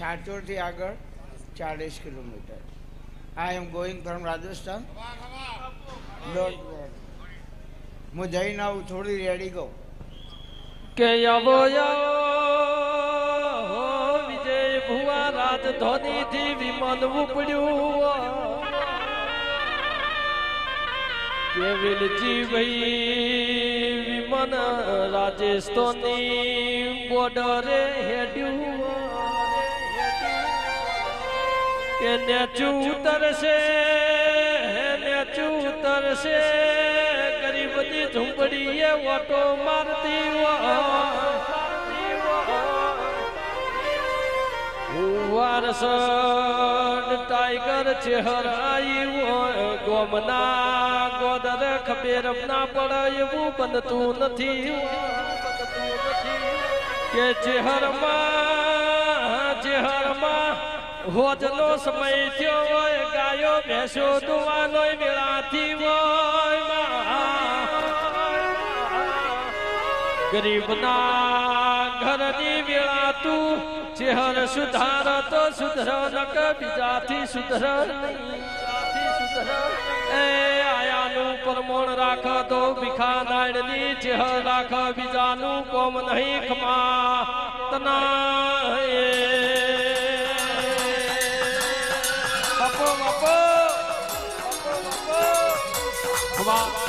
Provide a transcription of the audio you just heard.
સાચોરથી આગળ 40 kilometre. I am going from Rajasthan. Don't worry. હું જઈને આવું થોડી રેડી ગો કે આવો વિજય ભુવા રાજધાની થી વિમાન ઉપડ્યું કે વેલજી ભાઈ વિમાન રાજસ્થાની બોર્ડરે હેડ્યું કે નેચું ઉતરશે ગરીબની ઝુંપડીએ ઓટો મારતી વારસન ટાઈગર ચહેરાઈ ગોમના ગોદર ખબેર ના પડે એવું બનતું નથી કે ચહેરમાં હોજનો સમય થયો હોય ગાયો ભેંસો દુવાનો વેળાથી હોય ગરીબના ઘરની વેળા તું ચહેર સુધાર તો સુધર નક બીજાથી સુધર એ આયાનું પરમોણ રાખ તો ભીખા નાયડની ચહેર રાખ બીજાનું કોમ નહીં ખમા તના Come on.